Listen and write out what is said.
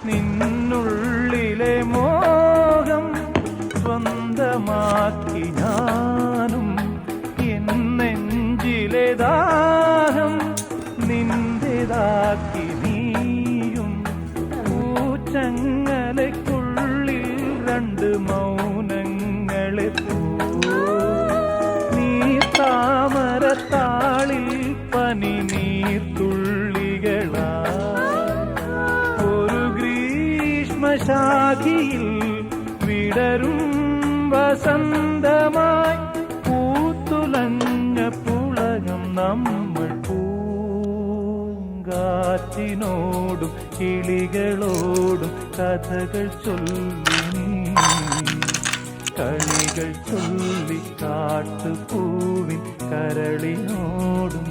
നിന്നുള്ളിലെ മോഹം സ്വന്തമാക്കി ഞാനും എന്നെഞ്ചിലെ ദാഹം നിന്റേതാക്കി നീയും പൂച്ചങ്ങലയ്ക്കുള്ളിൽ രണ്ട് മൗനങ്ങളെ നീ താമരത്താളിൽ പനി നീർത്തുള്ളികളാ ഒരു ഗ്രീഷ്മശാഖിയിൽ വിടരും വസന്തമായി പൂത്തുലഞ്ഞ പുളകം നമ്മൾ പൂങ്കാറ്റിനോടും കിളികളോടും കഥകൾ ചൊല്ലി കളികൾ ചൊല്ലി കാട്ടുപൂവിൻ കരളിനോടും